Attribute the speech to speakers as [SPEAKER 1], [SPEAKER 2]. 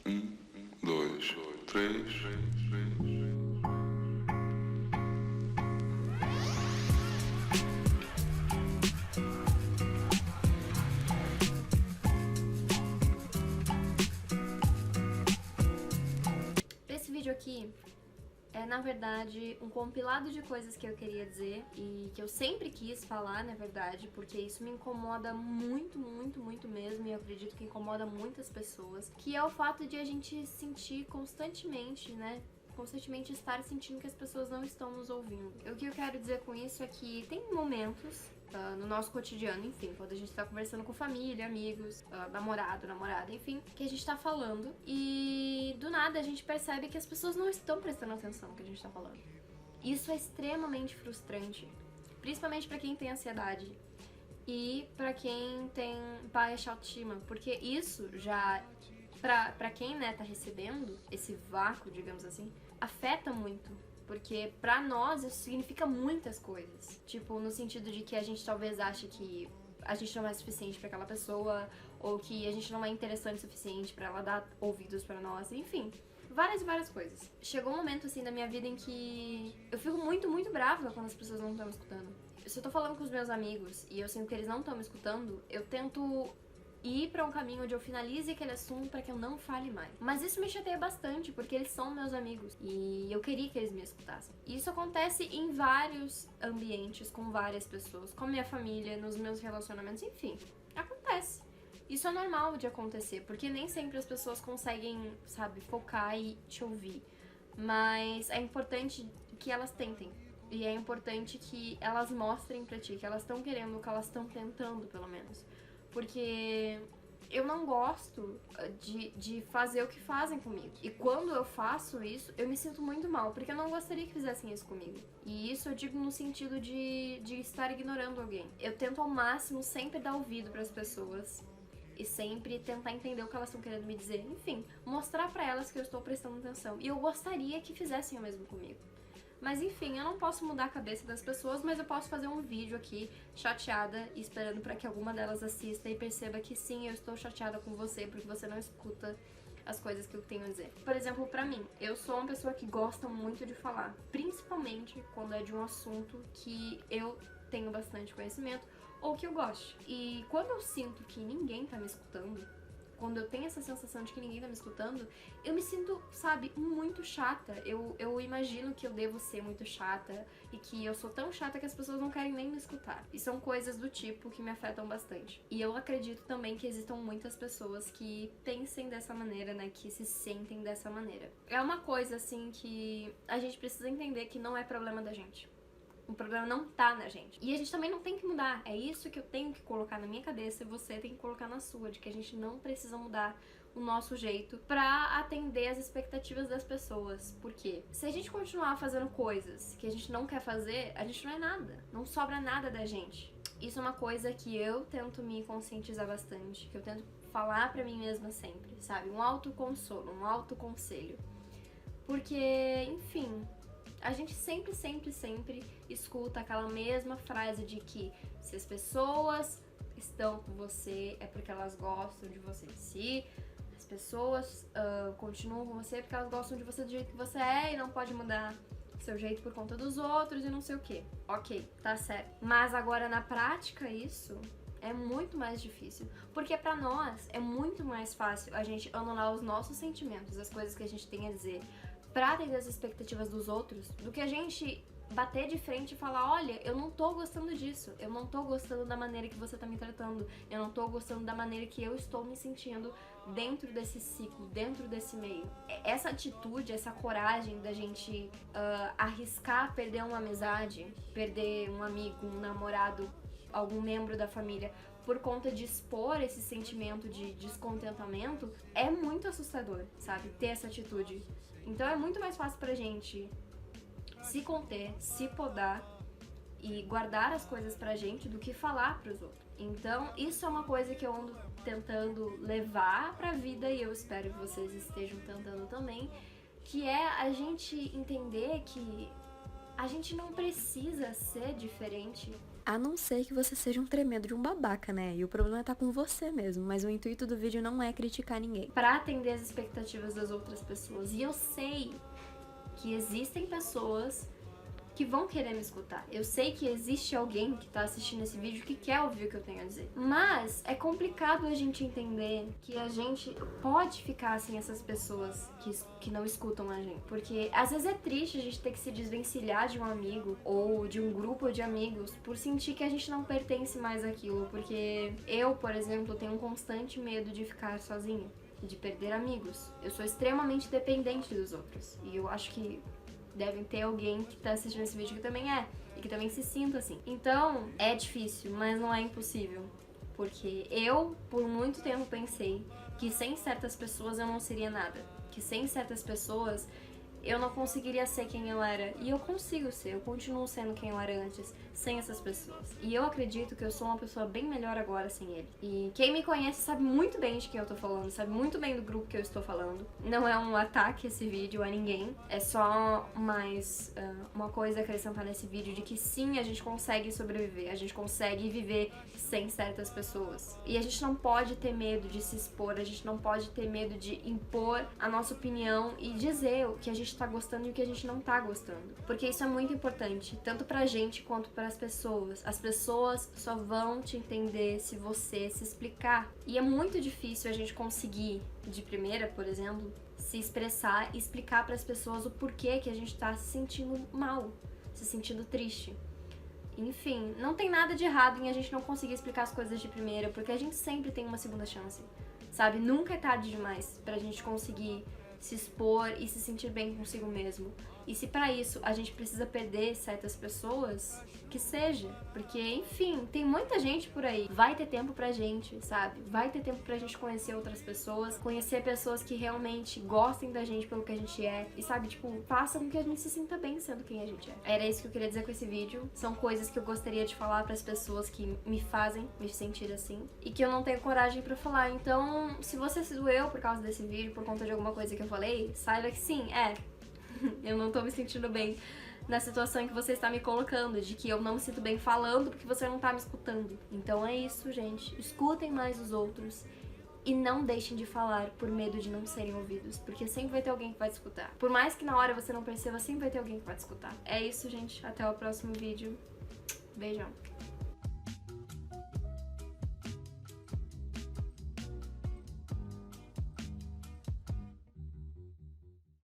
[SPEAKER 1] Dois, três.
[SPEAKER 2] Esse vídeo aqui é, na verdade, um compilado de coisas que eu queria dizer e que eu sempre quis falar, na verdade, porque isso me incomoda muito, muito, muito mesmo, e eu acredito que incomoda muitas pessoas, que é o fato de a gente sentir constantemente, né, constantemente estar sentindo que as pessoas não estão nos ouvindo. O que eu quero dizer com isso é que tem momentos no nosso cotidiano, enfim, quando a gente tá conversando com família, amigos, namorado, namorada, enfim, que a gente tá falando e do nada a gente percebe que as pessoas não estão prestando atenção no que a gente tá falando. Isso é extremamente frustrante, principalmente pra quem tem ansiedade e pra quem tem baixa autoestima, porque isso já, pra quem, né, tá recebendo esse vácuo, digamos assim, afeta muito. Porque pra nós isso significa muitas coisas. Tipo, no sentido de que a gente talvez ache que a gente não é suficiente pra aquela pessoa, ou que a gente não é interessante o suficiente pra ela dar ouvidos pra nós, enfim. Várias e várias coisas. Chegou um momento, assim, da minha vida em que eu fico muito, muito brava quando as pessoas não estão me escutando. Se eu tô falando com os meus amigos e eu sinto que eles não estão me escutando, eu tento ir pra um caminho onde eu finalize aquele assunto pra que eu não fale mais. Mas isso me chateia bastante, porque eles são meus amigos e eu queria que eles me escutassem. E isso acontece em vários ambientes, com várias pessoas, com a minha família, nos meus relacionamentos, enfim. Acontece. Isso é normal de acontecer, porque nem sempre as pessoas conseguem, sabe, focar e te ouvir. Mas é importante que elas tentem. E é importante que elas mostrem pra ti que elas estão querendo, que elas estão tentando, pelo menos. Porque eu não gosto de fazer o que fazem comigo. E quando eu faço isso, eu me sinto muito mal, porque eu não gostaria que fizessem isso comigo. E isso eu digo no sentido de estar ignorando alguém. Eu tento ao máximo sempre dar ouvido pras pessoas e sempre tentar entender o que elas estão querendo me dizer. Enfim, mostrar pra elas que eu estou prestando atenção. E eu gostaria que fizessem o mesmo comigo. Mas enfim, eu não posso mudar a cabeça das pessoas, mas eu posso fazer um vídeo aqui chateada, esperando pra que alguma delas assista e perceba que sim, eu estou chateada com você, porque você não escuta as coisas que eu tenho a dizer. Por exemplo, pra mim, eu sou uma pessoa que gosta muito de falar, principalmente quando é de um assunto que eu tenho bastante conhecimento ou que eu gosto. E quando eu sinto que ninguém tá me escutando, quando eu tenho essa sensação de que ninguém tá me escutando, eu me sinto, sabe, muito chata. Eu imagino que eu devo ser muito chata e que eu sou tão chata que as pessoas não querem nem me escutar. E são coisas do tipo que me afetam bastante. E eu acredito também que existam muitas pessoas que pensem dessa maneira, né, que se sentem dessa maneira. É uma coisa, assim, que a gente precisa entender que não é problema da gente. O problema não tá na gente. E a gente também não tem que mudar. É isso que eu tenho que colocar na minha cabeça e você tem que colocar na sua, de que a gente não precisa mudar o nosso jeito pra atender as expectativas das pessoas. Por quê? Se a gente continuar fazendo coisas que a gente não quer fazer, a gente não é nada. Não sobra nada da gente. Isso é uma coisa que eu tento me conscientizar bastante, que eu tento falar pra mim mesma sempre, sabe? Um autoconsolo, um autoconselho. Porque, enfim, a gente sempre, sempre, sempre escuta aquela mesma frase de que se as pessoas estão com você é porque elas gostam de você. Se as pessoas continuam com você é porque elas gostam de você do jeito que você é e não pode mudar seu jeito por conta dos outros e não sei o que. Ok, tá certo. Mas agora na prática isso é muito mais difícil, porque pra nós é muito mais fácil a gente anular os nossos sentimentos, as coisas que a gente tem a dizer, pra atender as expectativas dos outros, do que a gente bater de frente e falar, olha, eu não tô gostando disso, eu não tô gostando da maneira que você tá me tratando, eu não tô gostando da maneira que eu estou me sentindo dentro desse ciclo, dentro desse meio. Essa atitude, essa coragem da gente arriscar perder uma amizade, perder um amigo, um namorado, algum membro da família, por conta de expor esse sentimento de descontentamento, é muito assustador, sabe? Ter essa atitude. Então é muito mais fácil pra gente se conter, se podar e guardar as coisas pra gente do que falar pros outros. Então isso é uma coisa que eu ando tentando levar pra vida e eu espero que vocês estejam tentando também, que é a gente entender que a gente não precisa ser diferente A não ser que você seja um tremendo de um babaca, né? E o problema tá com você mesmo, mas o intuito do vídeo não é criticar ninguém. Pra atender as expectativas das outras pessoas. E eu sei que existem pessoas que vão querer me escutar. Eu sei que existe alguém que tá assistindo esse vídeo que quer ouvir o que eu tenho a dizer. Mas é complicado a gente entender que a gente pode ficar sem essas pessoas que não escutam a gente. Porque às vezes é triste a gente ter que se desvencilhar de um amigo ou de um grupo de amigos por sentir que a gente não pertence mais àquilo. Porque eu, por exemplo, tenho um constante medo de ficar sozinha, de perder amigos. Eu sou extremamente dependente dos outros. E eu acho que devem ter alguém que tá assistindo esse vídeo que também é, e que também se sinta assim. Então, é difícil, mas não é impossível. Porque eu, por muito tempo, pensei que sem certas pessoas eu não seria nada. Que sem certas pessoas eu não conseguiria ser quem eu era. E eu consigo ser, eu continuo sendo quem eu era antes, sem essas pessoas. E eu acredito que eu sou uma pessoa bem melhor agora sem ele. E quem me conhece sabe muito bem de quem eu tô falando, sabe muito bem do grupo que eu estou falando. Não é um ataque esse vídeo a ninguém, é só mais uma coisa a acrescentar nesse vídeo de que sim, a gente consegue sobreviver, a gente consegue viver sem certas pessoas. E a gente não pode ter medo de se expor, a gente não pode ter medo de impor a nossa opinião e dizer o que a gente tá gostando e o que a gente não tá gostando. Porque isso é muito importante, tanto pra gente quanto para as pessoas. As pessoas só vão te entender se você se explicar. E é muito difícil a gente conseguir, de primeira, por exemplo, se expressar e explicar para as pessoas o porquê que a gente tá se sentindo mal, se sentindo triste. Enfim, não tem nada de errado em a gente não conseguir explicar as coisas de primeira, porque a gente sempre tem uma segunda chance, sabe? Nunca é tarde demais pra gente conseguir se expor e se sentir bem consigo mesmo. E se pra isso a gente precisa perder certas pessoas, que seja. Porque, enfim, tem muita gente por aí. Vai ter tempo pra gente, sabe? Vai ter tempo pra gente conhecer outras pessoas, conhecer pessoas que realmente gostem da gente pelo que a gente é. E, sabe, tipo, façam com que a gente se sinta bem sendo quem a gente é. Era isso que eu queria dizer com esse vídeo. São coisas que eu gostaria de falar pras pessoas que me fazem me sentir assim. E que eu não tenho coragem pra falar. Então, se você se doeu por causa desse vídeo, por conta de alguma coisa que eu falei, saiba que sim, eu não tô me sentindo bem na situação em que você está me colocando, de que eu não me sinto bem falando porque você não tá me escutando. Então é isso, gente. Escutem mais os outros e não deixem de falar por medo de não serem ouvidos, porque sempre vai ter alguém que vai te escutar. Por mais que na hora você não perceba, sempre vai ter alguém que vai te escutar. É isso, gente. Até o próximo vídeo. Beijão.